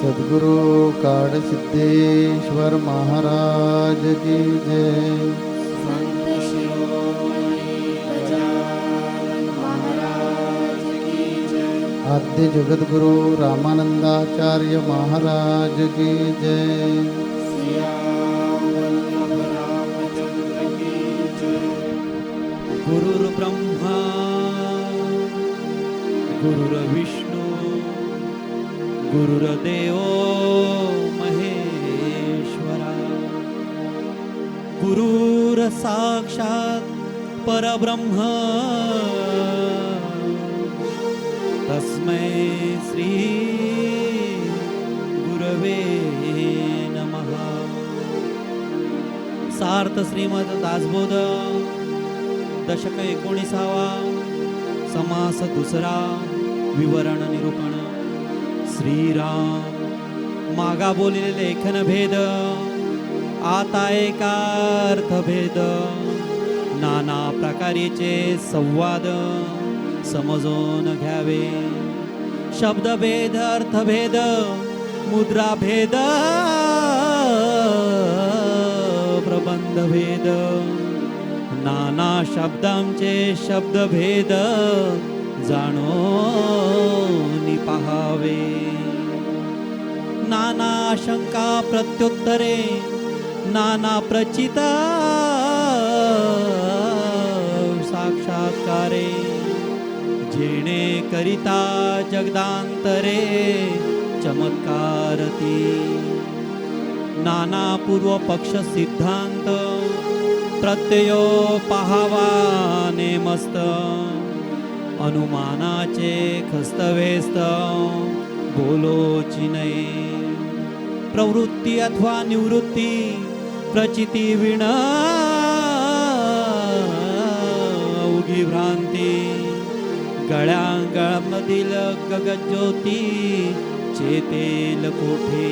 सद्गुरु काड़ सिद्धेश्वर महाराज की जय। संत शिरोमणि गजानन महाराज की जय। आद्य जगद्गुरु रामानंदाचार्य महाराज की जय। सियावल्लभ रामचंद्र की जय। गुरुर्ब्रह्मा गुरुर्विष्णु गुरुर्देवो महेश्वरा गुरुर्साक्षात् परब्रह्म तस्मै श्री गुरवे नमः। सार्थ श्रीमद दासबोध दशक 19वा समास दुसरा विवरण निरूपण। श्रीराम मागा बोलिले लेखन भेद आता एकार्थ भेद नाना प्रकारेचे संवाद समजून घ्यावे। शब्दभेद अर्थभेद मुद्रा भेद प्रबंध भेद नाना शब्दांचे शब्दभेद जाणून पहावे। नाना शंका प्रत्युत्तरे नाना प्रचित साक्षात्कारे जेणे करिता जगदांतरे चमत्कारती। नाना पूर्व पक्ष सिद्धांत प्रत्ययो पहावा नेमस्त अनुमानाचे खस्तवेस्त बोलोची नये। प्रवृत्ती अथवा निवृत्ती प्रचिती विण उगी भ्रांती गळ्यामधील गगज्योती चेतेल कोठे।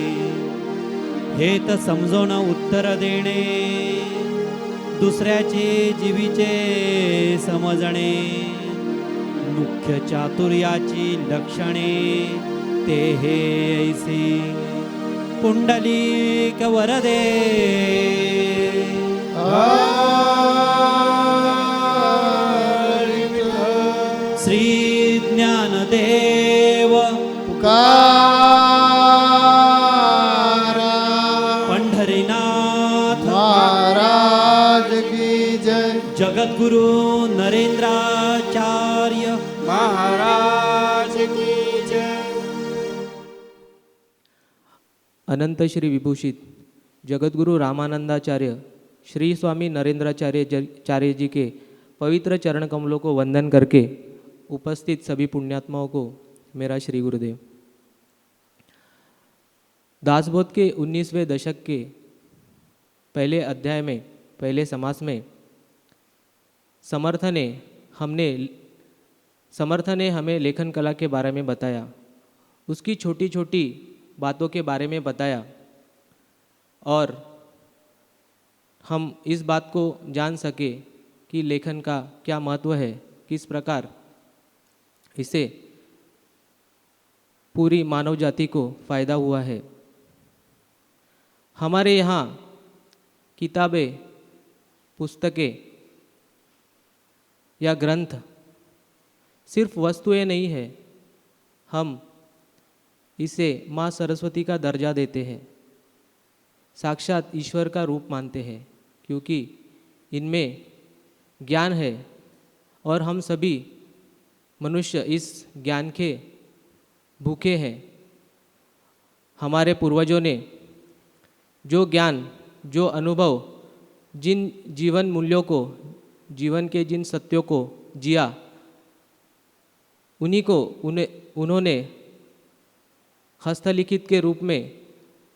हेत समजून उत्तर देणे दुसऱ्याचे जीवीचे समजणे मुख्य चातुर्याची लक्षणे ते हे ऐसे। पुंडलिक वरदे श्री ज्ञानदेव पंढरीनाथ महाराज की जय। जगद्गुरु नरेंद्राचार्य महाराज की जय। अनंत श्री विभूषित जगद्गुरु रामानंदाचार्य श्री स्वामी नरेंद्राचार्य चार्य जी के पवित्र चरण कमलों को वंदन करके उपस्थित सभी पुण्यात्माओं को मेरा श्री गुरुदेव। दासबोध के 19वें दशक के पहले अध्याय में पहले समास में समर्थ ने हमें लेखन कला के बारे में बताया। उसकी छोटी छोटी बातों के बारे में बताया और हम इस बात को जान सके कि लेखन का क्या महत्व है, किस प्रकार इससे पूरी मानव जाति को फ़ायदा हुआ है। हमारे यहाँ किताबें, पुस्तकें या ग्रंथ सिर्फ वस्तुएं नहीं है, हम इसे माँ सरस्वती का दर्जा देते हैं। साक्षात ईश्वर का रूप मानते हैं, क्योंकि इनमें ज्ञान है और हम सभी मनुष्य इस ज्ञान के भूखे हैं। हमारे पूर्वजों ने जो ज्ञान, जो अनुभव, जिन जीवन मूल्यों को, जीवन के जिन सत्यों को जिया, उन्होंने हस्तलिखित के रूप में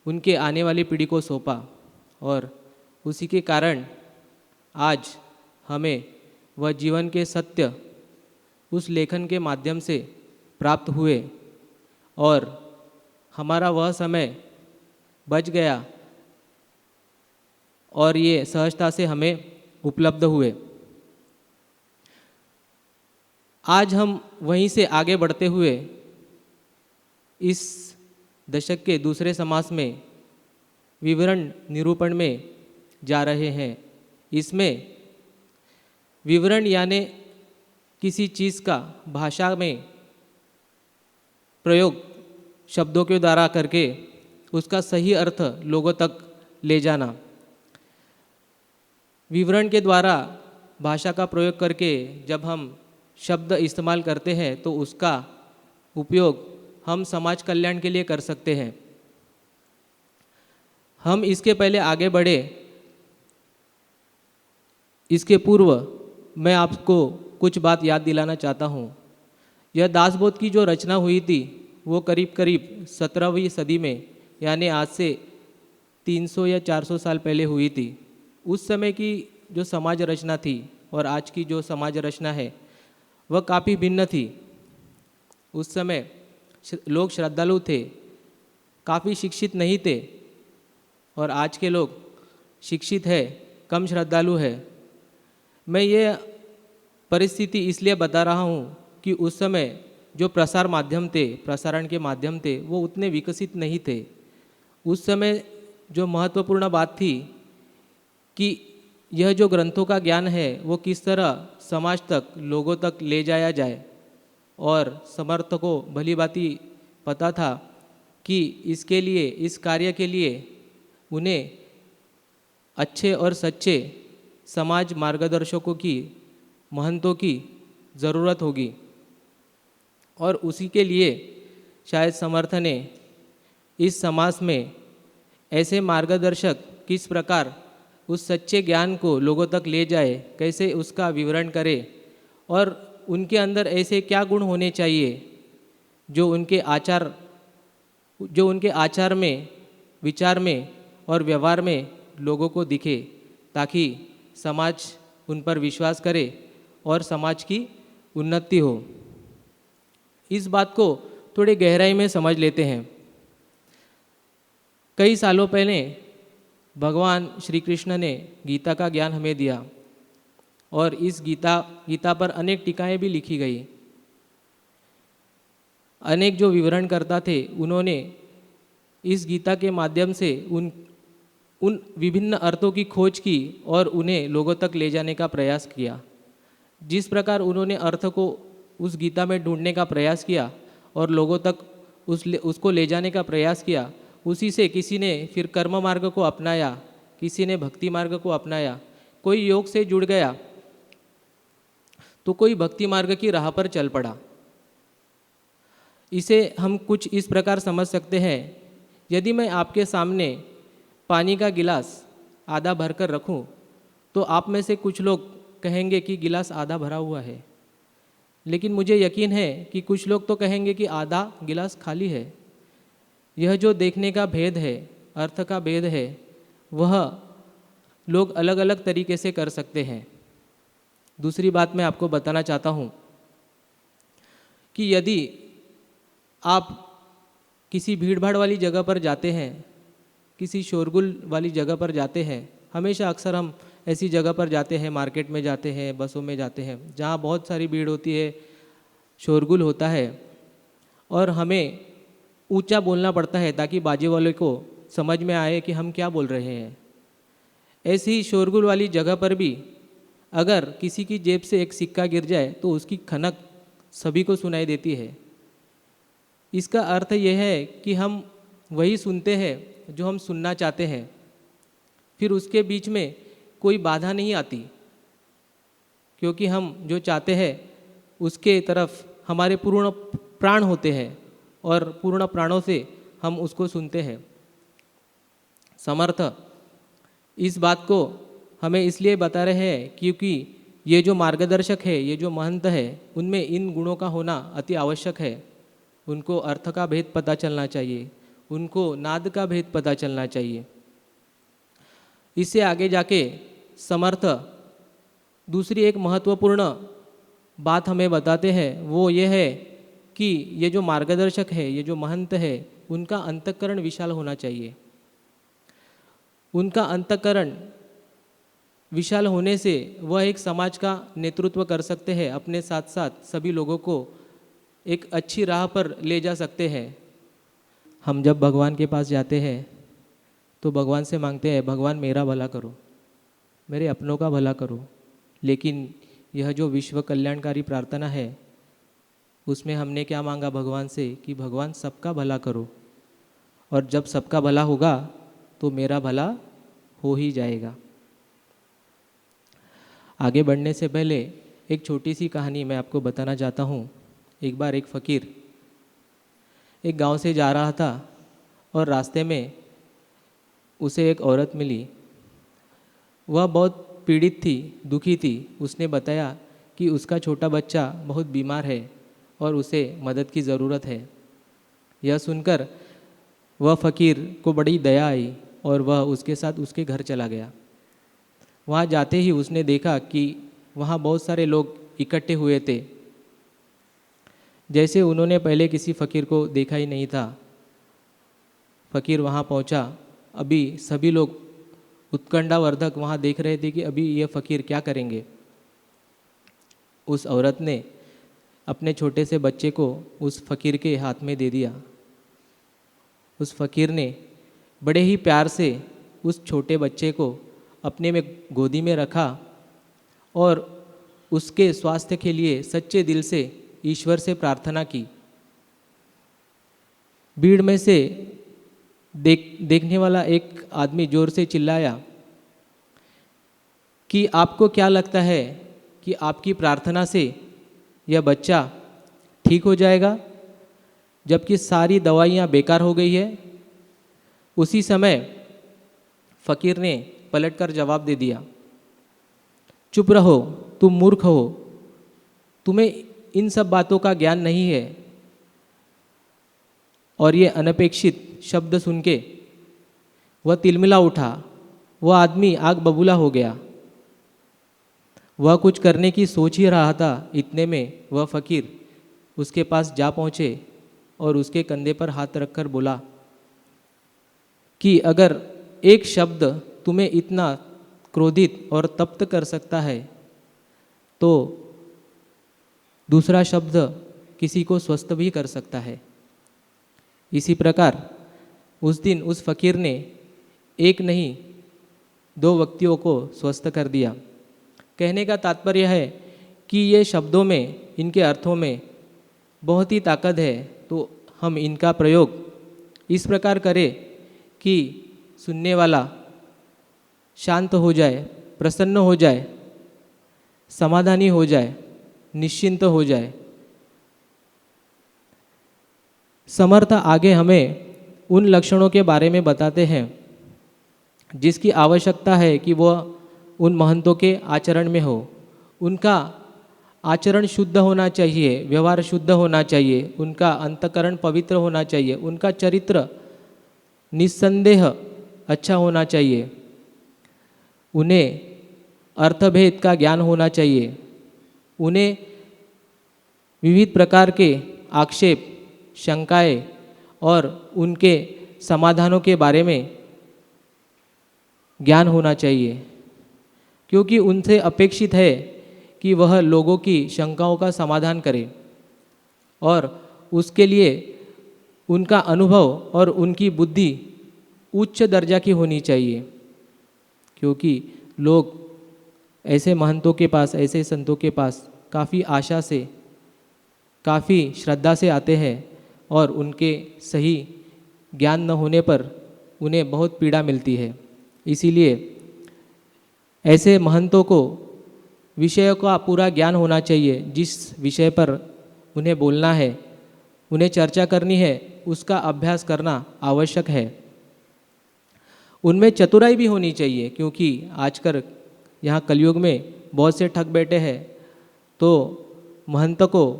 उनके आने वाली पीढ़ी को सौंपा और उसी के कारण आज हमें वह जीवन के सत्य उस लेखन के माध्यम से प्राप्त हुए और हमारा वह समय बच गया और ये सहजता से हमें उपलब्ध हुए। आज हम वहीं से आगे बढ़ते हुए इस दशक के दूसरे समास में विवरण निरूपण में जा रहे हैं। इसमें विवरण यानी किसी चीज़ का भाषा में प्रयोग शब्दों के द्वारा करके उसका सही अर्थ लोगों तक ले जाना। विवरण के द्वारा भाषा का प्रयोग करके जब हम शब्द इस्तेमाल करते हैं तो उसका उपयोग हम समाज कल्याण के लिए कर सकते हैं। हम इसके पहले आगे बढ़े, इसके पूर्व मैं आपको कुछ बात याद दिलाना चाहता हूँ। यह दासबोध की जो रचना हुई थी वो करीब करीब 17वीं सदी में, यानी आज से 300 या 400 साल पहले हुई थी। उस समय की जो समाज रचना थी और आज की जो समाज रचना है वह काफ़ी भिन्न थी। उस समय लोग श्रद्धालु थे, काफ़ी शिक्षित नहीं थे, और आज के लोग शिक्षित है, कम श्रद्धालु है। मैं ये परिस्थिति इसलिए बता रहा हूँ कि उस समय जो प्रसार माध्यम थे, प्रसारण के माध्यम थे, वो उतने विकसित नहीं थे। उस समय जो महत्वपूर्ण बात थी कि यह जो ग्रंथों का ज्ञान है वो किस तरह समाज तक, लोगों तक ले जाया जाए, और समर्थ को भली भांति पता था कि इसके लिए, इस कार्य के लिए उन्हें अच्छे और सच्चे समाज मार्गदर्शकों की, महंतों की ज़रूरत होगी। और उसी के लिए शायद समर्थ ने इस समाज में ऐसे मार्गदर्शक किस प्रकार उस सच्चे ज्ञान को लोगों तक ले जाए, कैसे उसका विवरण करे, और उनके अंदर ऐसे क्या गुण होने चाहिए जो उनके आचार में, विचार में और व्यवहार में लोगों को दिखे, ताकि समाज उन पर विश्वास करे और समाज की उन्नति हो। इस बात को थोड़ी गहराई में समझ लेते हैं। कई सालों पहले भगवान श्री कृष्ण ने गीता का ज्ञान हमें दिया और इस गीता पर अनेक टीकाएं भी लिखी गई। अनेक जो विवरणकर्ता थे उन्होंने इस गीता के माध्यम से उन विभिन्न अर्थों की खोज की और उन्हें लोगों तक ले जाने का प्रयास किया। जिस प्रकार उन्होंने अर्थ को उस गीता में ढूंढने का प्रयास किया और लोगों तक उसको ले जाने का प्रयास किया, उसी से किसी ने फिर कर्म मार्ग को अपनाया, किसी ने भक्ति मार्ग को अपनाया, कोई योग से जुड़ गया तो कोई भक्ति मार्ग की राह पर चल पड़ा। इसे हम कुछ इस प्रकार समझ सकते हैं, यदि मैं आपके सामने पानी का गिलास आधा भरकर रखूं तो आप में से कुछ लोग कहेंगे कि गिलास आधा भरा हुआ है, लेकिन मुझे यकीन है कि कुछ लोग तो कहेंगे कि आधा गिलास खाली है। यह जो देखने का भेद है, अर्थ का भेद है, वह लोग अलग अलग तरीके से कर सकते हैं। दूसरी बात मैं आपको बताना चाहता हूँ कि यदि आप किसी भीड़भाड़ वाली जगह पर जाते हैं, किसी शोरगुल वाली जगह पर जाते हैं, हमेशा अक्सर हम ऐसी जगह पर जाते हैं, मार्केट में जाते हैं, बसों में जाते हैं, जहाँ बहुत सारी भीड़ होती है, शोरगुल होता है, और हमें ऊंचा बोलना पड़ता है ताकि बाजू वाले को समझ में आए कि हम क्या बोल रहे हैं। ऐसी शोरगुल वाली जगह पर भी अगर किसी की जेब से एक सिक्का गिर जाए तो उसकी खनक सभी को सुनाई देती है। इसका अर्थ यह है कि हम वही सुनते हैं जो हम सुनना चाहते हैं, फिर उसके बीच में कोई बाधा नहीं आती, क्योंकि हम जो चाहते हैं उसके तरफ हमारे पूर्ण प्राण होते हैं और पूर्ण प्राणों से हम उसको सुनते हैं। समर्थ इस बात को हमें इसलिए बता रहे हैं क्योंकि ये जो मार्गदर्शक है, ये जो महंत है, उनमें इन गुणों का होना अति आवश्यक है। उनको अर्थ का भेद पता चलना चाहिए, उनको नाद का भेद पता चलना चाहिए। इससे आगे जाके समर्थ दूसरी एक महत्वपूर्ण बात हमें बताते हैं, वो ये है कि ये जो मार्गदर्शक है, ये जो महंत है, उनका अंतःकरण विशाल होना चाहिए। उनका अंतःकरण विशाल होने से वह एक समाज का नेतृत्व कर सकते हैं, अपने साथ साथ सभी लोगों को एक अच्छी राह पर ले जा सकते हैं। हम जब भगवान के पास जाते हैं तो भगवान से मांगते हैं, भगवान मेरा भला करो, मेरे अपनों का भला करो। लेकिन यह जो विश्व कल्याणकारी प्रार्थना है, उसमें हमने क्या मांगा भगवान से कि भगवान सबका भला करो, और जब सबका भला होगा तो मेरा भला हो ही जाएगा। आगे बढ़ने से पहले एक छोटी सी कहानी मैं आपको बताना चाहता हूँ। एक बार एक फ़कीर एक गांव से जा रहा था और रास्ते में उसे एक औरत मिली। वह बहुत पीड़ित थी, दुखी थी। उसने बताया कि उसका छोटा बच्चा बहुत बीमार है और उसे मदद की ज़रूरत है। यह सुनकर वह फ़कीर को बड़ी दया आई और वह उसके साथ उसके घर चला गया। वहाँ जाते ही उसने देखा कि वहाँ बहुत सारे लोग इकट्ठे हुए थे, जैसे उन्होंने पहले किसी फ़कीर को देखा ही नहीं था। फ़कीर वहाँ पहुँचा, अभी सभी लोग उत्कंठावर्धक वहाँ देख रहे थे कि अभी ये फ़कीर क्या करेंगे। उस औरत ने अपने छोटे से बच्चे को उस फ़कीर के हाथ में दे दिया। उस फ़कीर ने बड़े ही प्यार से उस छोटे बच्चे को अपने में गोदी में रखा और उसके स्वास्थ्य के लिए सच्चे दिल से ईश्वर से प्रार्थना की। भीड़ में से देखने वाला एक आदमी जोर से चिल्लाया कि आपको क्या लगता है कि आपकी प्रार्थना से यह बच्चा ठीक हो जाएगा, जबकि सारी दवाइयाँ बेकार हो गई है। उसी समय फ़कीर ने पलटकर जवाब दे दिया, चुप रहो, तुम मूर्ख हो, तुम्हें इन सब बातों का ज्ञान नहीं है। और ये अनपेक्षित शब्द सुन के वह तिलमिला उठा। वह आदमी आग बबूला हो गया। वह कुछ करने की सोच ही रहा था, इतने में वह फ़कीर उसके पास जा पहुँचे और उसके कंधे पर हाथ रखकर बोला कि अगर एक शब्द तुम्हें इतना क्रोधित और तप्त कर सकता है तो दूसरा शब्द किसी को स्वस्थ भी कर सकता है। इसी प्रकार उस दिन उस फ़कीर ने एक नहीं 2 व्यक्तियों को स्वस्थ कर दिया। कहने का तात्पर्य है कि ये शब्दों में, इनके अर्थों में बहुत ही ताकत है। तो हम इनका प्रयोग इस प्रकार करें कि सुनने वाला शांत हो जाए, प्रसन्न हो जाए, समाधानी हो जाए, निश्चिंत हो जाए। समर्थ आगे हमें उन लक्षणों के बारे में बताते हैं जिसकी आवश्यकता है कि वह उन महंतों के आचरण में हो। उनका आचरण शुद्ध होना चाहिए, व्यवहार शुद्ध होना चाहिए, उनका अंतःकरण पवित्र होना चाहिए, उनका चरित्र निस्संदेह अच्छा होना चाहिए, उन्हें अर्थभेद का ज्ञान होना चाहिए, उन्हें विविध प्रकार के आक्षेप, शंकाएं और उनके समाधानों के बारे में ज्ञान होना चाहिए, क्योंकि उनसे अपेक्षित है कि वह लोगों की शंकाओं का समाधान करे और उसके लिए उनका अनुभव और उनकी बुद्धि उच्च दर्जा की होनी चाहिए। क्योंकि लोग ऐसे महंतों के पास, ऐसे संतों के पास काफ़ी आशा से, काफ़ी श्रद्धा से आते हैं और उनके सही ज्ञान न होने पर उन्हें बहुत पीड़ा मिलती है। इसीलिए ऐसे महंतों को विषय का पूरा ज्ञान होना चाहिए। जिस विषय पर उन्हें बोलना है, उन्हें चर्चा करनी है, उसका अभ्यास करना आवश्यक है। उनमें चतुराई भी होनी चाहिए, क्योंकि आजकल यहाँ कलयुग में बहुत से ठग बैठे हैं। तो महंत को,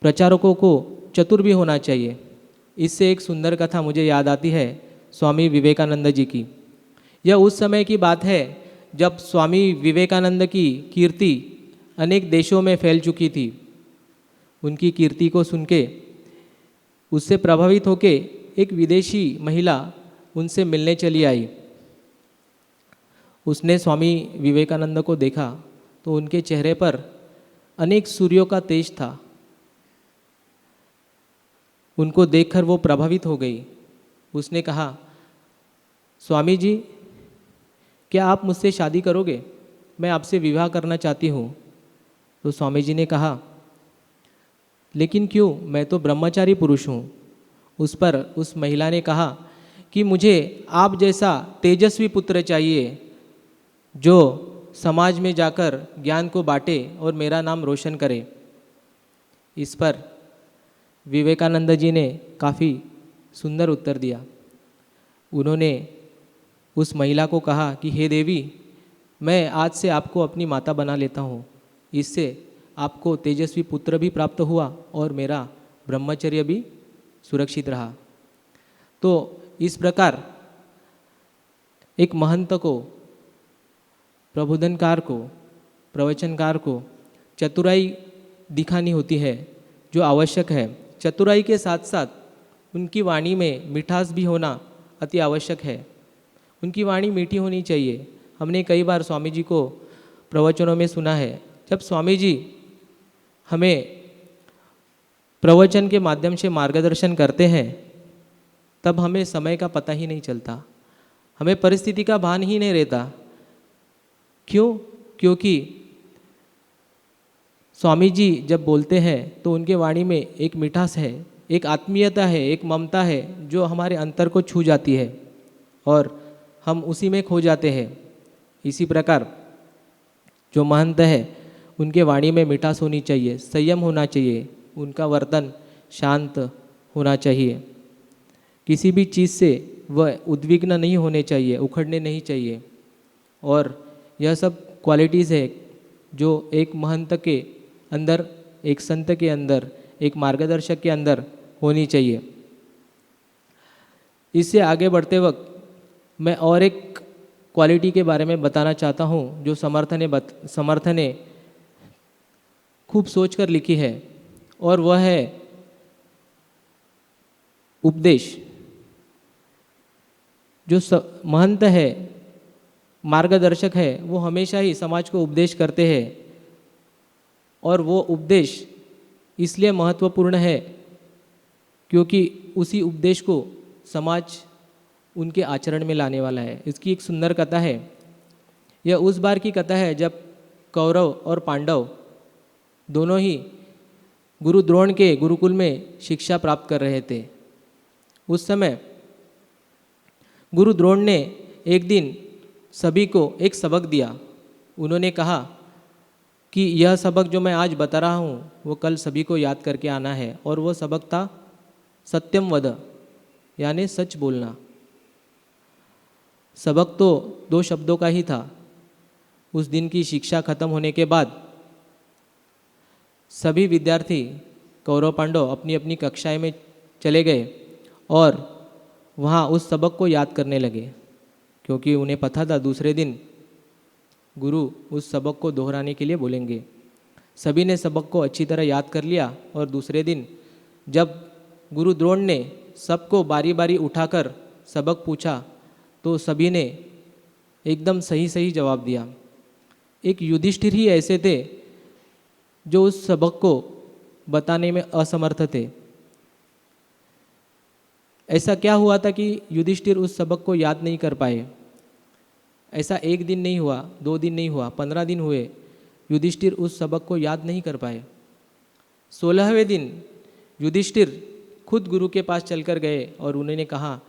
प्रचारकों को चतुर भी होना चाहिए। इससे एक सुंदर कथा मुझे याद आती है स्वामी विवेकानंद जी की। यह उस समय की बात है जब स्वामी विवेकानंद की कीर्ति अनेक देशों में फैल चुकी थी। उनकी कीर्ति को सुन के, उससे प्रभावित होके एक विदेशी महिला उनसे मिलने चली आई। उसने स्वामी विवेकानंद को देखा तो उनके चेहरे पर अनेक सूर्यों का तेज था। उनको देखकर वो प्रभावित हो गई। उसने कहा, स्वामी जी, क्या आप मुझसे शादी करोगे? मैं आपसे विवाह करना चाहती हूँ। तो स्वामी जी ने कहा, लेकिन क्यों? मैं तो ब्रह्मचारी पुरुष हूँ। उस पर उस महिला ने कहा कि मुझे आप जैसा तेजस्वी पुत्र चाहिए, जो समाज में जाकर ज्ञान को बांटे और मेरा नाम रोशन करे। इस पर विवेकानंद जी ने काफ़ी सुंदर उत्तर दिया। उन्होंने उस महिला को कहा कि हे देवी, मैं आज से आपको अपनी माता बना लेता हूँ। इससे आपको तेजस्वी पुत्र भी प्राप्त हुआ और मेरा ब्रह्मचर्य भी सुरक्षित रहा। तो इस प्रकार एक महंत को, प्रबोधनकार को, प्रवचनकार को चतुराई दिखानी होती है, जो आवश्यक है। चतुराई के साथ साथ उनकी वाणी में मिठास भी होना अति आवश्यक है। उनकी वाणी मीठी होनी चाहिए। हमने कई बार स्वामी जी को प्रवचनों में सुना है, जब स्वामी जी हमें प्रवचन के माध्यम से मार्गदर्शन करते हैं, तब हमें समय का पता ही नहीं चलता, हमें परिस्थिति का भान ही नहीं रहता। क्यों? क्योंकि स्वामी जी जब बोलते हैं तो उनके वाणी में एक मिठास है, एक आत्मीयता है, एक ममता है, जो हमारे अंतर को छू जाती है और हम उसी में खो जाते हैं। इसी प्रकार जो महंत है, उनके वाणी में मिठास होनी चाहिए, संयम होना चाहिए, उनका वर्तन शांत होना चाहिए। किसी भी चीज़ से वह उद्विग्न नहीं होने चाहिए, उखड़ने नहीं चाहिए। और यह सब क्वालिटीज़ है जो एक महंत के अंदर, एक संत के अंदर, एक मार्गदर्शक के अंदर होनी चाहिए। इससे आगे बढ़ते वक्त मैं और एक क्वालिटी के बारे में बताना चाहता हूँ, जो समर्थ ने खूब सोच कर लिखी है, और वह है उपदेश। जो महंत है, मार्गदर्शक है, वो हमेशा ही समाज को उपदेश करते हैं। और वो उपदेश इसलिए महत्वपूर्ण है क्योंकि उसी उपदेश को समाज उनके आचरण में लाने वाला है। इसकी एक सुंदर कथा है। यह उस बार की कथा है जब कौरव और पांडव दोनों ही गुरु द्रोण के गुरुकुल में शिक्षा प्राप्त कर रहे थे। उस समय गुरु द्रोण ने एक दिन सभी को एक सबक दिया। उन्होंने कहा कि यह सबक जो मैं आज बता रहा हूँ वो कल सभी को याद करके आना है। और वो सबक था सत्यम वद, यानी सच बोलना। सबक तो 2 शब्दों का ही था। उस दिन की शिक्षा खत्म होने के बाद सभी विद्यार्थी कौरव पांडव अपनी अपनी कक्षाएं में चले गए और वहाँ उस सबक को याद करने लगे, क्योंकि उन्हें पता था दूसरे दिन गुरु उस सबक को दोहराने के लिए बोलेंगे। सभी ने सबक को अच्छी तरह याद कर लिया और दूसरे दिन जब गुरु द्रोण ने सबको बारी बारी उठाकर सबक पूछा तो सभी ने एकदम सही सही जवाब दिया। एक युधिष्ठिर ही ऐसे थे जो उस सबक को बताने में असमर्थ थे। ऐसा क्या हुआ था कि युधिष्ठिर उस सबक को याद नहीं कर पाए? ऐसा 1 दिन नहीं हुआ, 2 दिन नहीं हुआ, 15 दिन हुए, युधिष्ठिर उस सबक को याद नहीं कर पाए। 16वें दिन युधिष्ठिर खुद गुरु के पास चलकर गए और उन्होंने कहा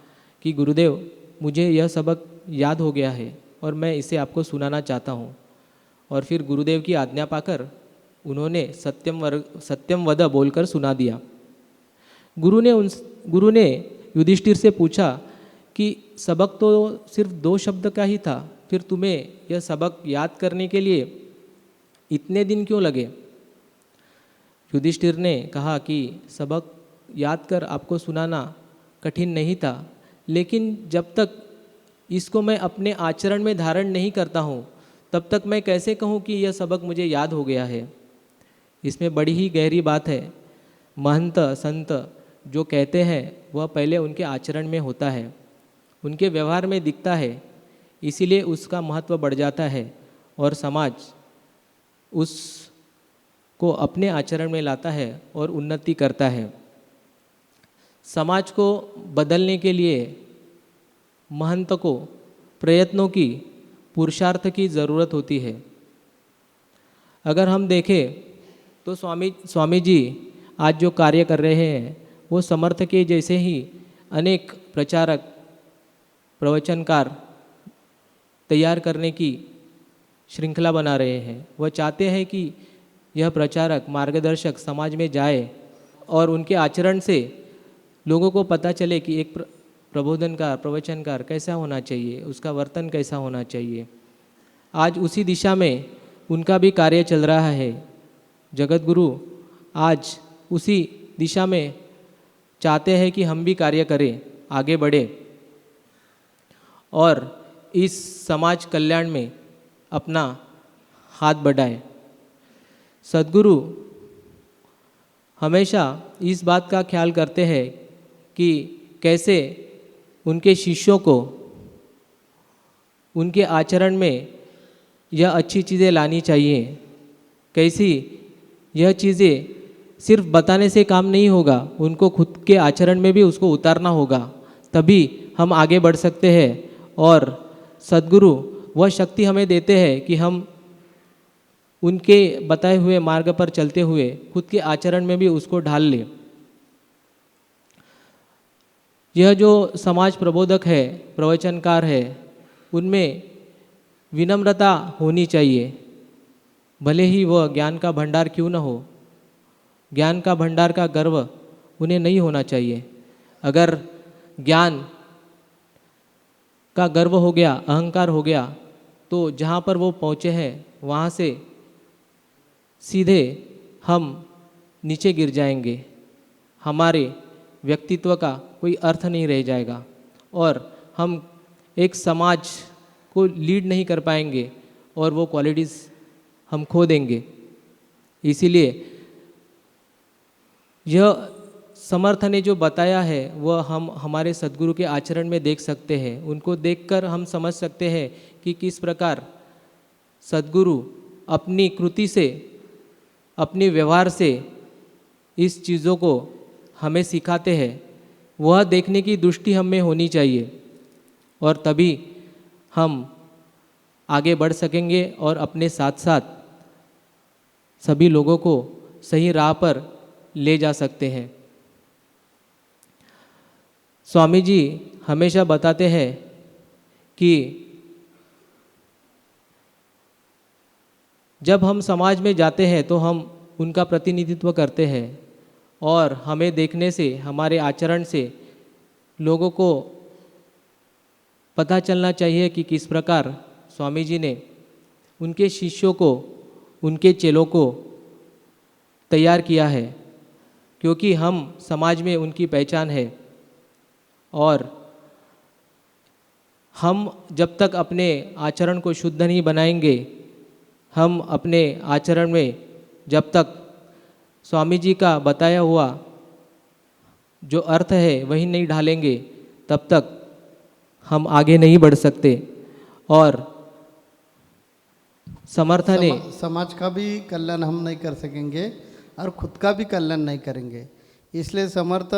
कि गुरुदेव, मुझे यह सबक याद हो गया है और मैं इसे आपको सुनाना चाहता हूँ। और फिर गुरुदेव की आज्ञा पाकर उन्होंने सत्यम वद बोलकर सुना दिया। गुरु ने युधिष्ठिर से पूछा कि सबक तो सिर्फ 2 शब्द का ही था, फिर तुम्हें यह सबक याद करने के लिए इतने दिन क्यों लगे? युधिष्ठिर ने कहा कि सबक याद कर आपको सुनाना कठिन नहीं था, लेकिन जब तक इसको मैं अपने आचरण में धारण नहीं करता हूँ तब तक मैं कैसे कहूँ कि यह सबक मुझे याद हो गया है। इसमें बड़ी ही गहरी बात है। महंत संत जो कहते हैं वह पहले उनके आचरण में होता है, उनके व्यवहार में दिखता है, इसीलिए उसका महत्व बढ़ जाता है और समाज उसको अपने आचरण में लाता है और उन्नति करता है। समाज को बदलने के लिए महंत को प्रयत्नों की, पुरुषार्थ की ज़रूरत होती है। अगर हम देखें तो स्वामी जी आज जो कार्य कर रहे हैं वो समर्थ के जैसे ही अनेक प्रचारक, प्रवचनकार तैयार करने की श्रृंखला बना रहे हैं। वह चाहते हैं कि यह प्रचारक, मार्गदर्शक समाज में जाए और उनके आचरण से लोगों को पता चले कि एक प्रबोधनकार, प्रवचनकार कैसा होना चाहिए, उसका वर्तन कैसा होना चाहिए। आज उसी दिशा में उनका भी कार्य चल रहा है। जगत गुरु आज उसी दिशा में चाहते हैं कि हम भी कार्य करें, आगे बढ़े और इस समाज कल्याण में अपना हाथ बढ़ाए। सद्गुरु हमेशा इस बात का ख्याल करते हैं कि कैसे उनके शिष्यों को उनके आचरण में यह अच्छी चीज़ें लानी चाहिए। कैसी यह चीज़ें सिर्फ बताने से काम नहीं होगा, उनको खुद के आचरण में भी उसको उतारना होगा, तभी हम आगे बढ़ सकते हैं। और सद्गुरु वह शक्ति हमें देते हैं कि हम उनके बताए हुए मार्ग पर चलते हुए खुद के आचरण में भी उसको ढाल लें। यह जो समाज प्रबोधक है, प्रवचनकार है, उनमें विनम्रता होनी चाहिए। भले ही वह ज्ञान का भंडार क्यों न हो, ज्ञान का भंडार का गर्व उन्हें नहीं होना चाहिए। अगर ज्ञान का गर्व हो गया, अहंकार हो गया, तो जहाँ पर वो पहुँचे हैं वहाँ से सीधे हम नीचे गिर जाएंगे। हमारे व्यक्तित्व का कोई अर्थ नहीं रह जाएगा और हम एक समाज को लीड नहीं कर पाएंगे और वो क्वालिटीज़ हम खो देंगे। इसीलिए यह समर्थ ने जो बताया है वह हम हमारे सद्गुरु के आचरण में देख सकते हैं। उनको देखकर हम समझ सकते हैं कि किस प्रकार सद्गुरु अपनी कृति से, अपने व्यवहार से इस चीज़ों को हमें सिखाते हैं। वह देखने की दृष्टि हम में होनी चाहिए और तभी हम आगे बढ़ सकेंगे और अपने साथ साथ सभी लोगों को सही राह पर ले जा सकते हैं। स्वामी जी हमेशा बताते हैं कि जब हम समाज में जाते हैं तो हम उनका प्रतिनिधित्व करते हैं और हमें देखने से, हमारे आचरण से लोगों को पता चलना चाहिए कि किस प्रकार स्वामी जी ने उनके शिष्यों को, उनके चेलों को तैयार किया है, क्योंकि हम समाज में उनकी पहचान है। और हम जब तक अपने आचरण को शुद्ध नहीं बनाएंगे, हम अपने आचरण में जब तक स्वामी जी का बताया हुआ जो अर्थ है वही नहीं ढालेंगे, तब तक हम आगे नहीं बढ़ सकते। और समर्थ ने समाज का भी कल्याण हम नहीं कर सकेंगे और खुद का भी कल्याण नहीं करेंगे। इसलिए समर्थ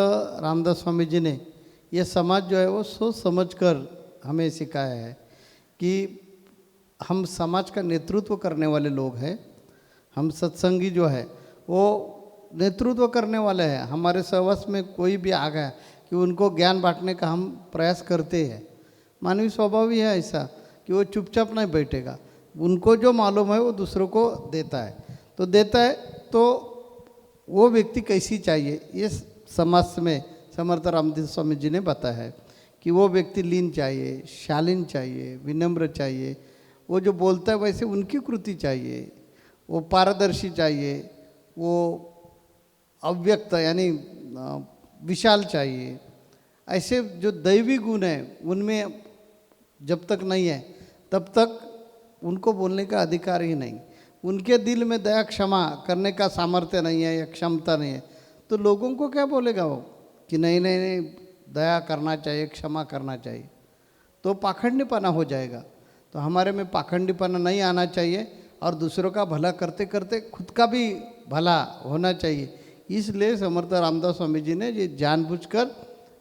रामदास स्वामी जी ने ये समाज जो है वो सोच समझकर हमें सिखाया है कि हम समाज का नेतृत्व करने वाले लोग हैं। हम सत्संगी जो है वो नेतृत्व करने वाले हैं। हमारे सहवास में कोई भी आ गया कि उनको ज्ञान बांटने का हम प्रयास करते हैं। मानवीय स्वभाव ही है ऐसा कि वो चुपचाप नहीं बैठेगा, उनको जो मालूम है वो दूसरों को देता है। तो देता है तो वो व्यक्ति कैसी चाहिए, ये समाज में समर्थ रामदास स्वामी जी ने बताया है कि वो व्यक्ति लीन चाहिए, शालीन चाहिए, विनम्र चाहिए, वो जो बोलता है वैसे उनकी कृति चाहिए, वो पारदर्शी चाहिए, वो अव्यक्त यानी विशाल चाहिए। ऐसे जो दैवी गुण है उनमें जब तक नहीं है तब तक उनको बोलने का अधिकार ही नहीं। उनके दिल में दया क्षमा करने का सामर्थ्य नहीं है या क्षमता नहीं है, तो लोगों को क्या बोलेगा वो कि नहीं नहीं नहीं दया करना चाहिए, क्षमा करना चाहिए, तो पाखंडीपना हो जाएगा। तो हमारे में पाखंडीपना नहीं आना चाहिए और दूसरों का भला करते करते खुद का भी भला होना चाहिए। इसलिए समर्थ रामदास स्वामी जी ने ये जानबूझकर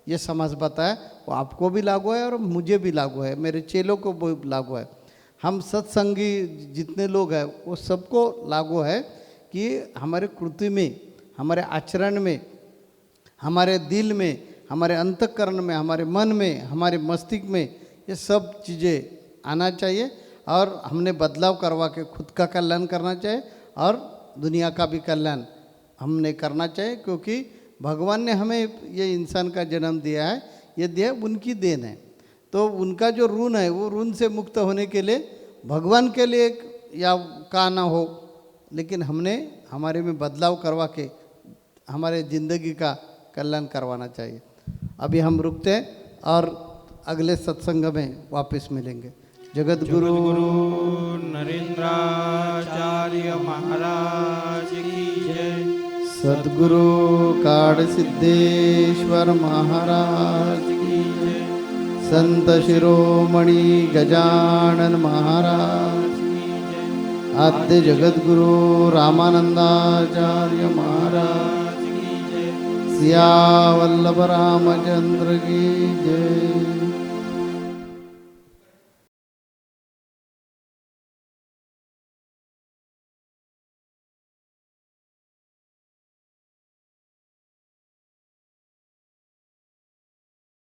ये समझ बताया, वो आपको भी लागू है और मुझे भी लागू है, मेरे चेलों को भी लागू है, हम सत्संगी जितने लोग हैं वो सबको लागू है कि हमारे कृति में, हमारे आचरण में, हमारे दिल में, हमारे अंतःकरण में, हमारे मन में, हमारे मस्तिष्क में ये सब चीज़ें आना चाहिए और हमने बदलाव करवा के खुद का कल्याण करना चाहिए और दुनिया का भी कल्याण हमने करना चाहिए। क्योंकि भगवान ने हमें ये इंसान का जन्म दिया है, ये दिया उनकी देन है, तो उनका जो ऋण है वो ऋण से मुक्त होने के लिए भगवान के लिए या का ना हो, लेकिन हमने हमारे में बदलाव करवा के हमारे ज़िंदगी का कल्याण करवाना चाहिए। अभी हम रुकते हैं और अगले सत्संग में वापस मिलेंगे। जगत गुरु नरेंद्राचार्य महाराज की जय। सद्गुरु काड़ सिद्धेश्वर महाराज की जय। संत शिरोमणि गजानन महाराज की जय। आद्य जगत गुरु रामानंदाचार्य महाराज की जय। सिया वल्लभ रामचंद्र की जय।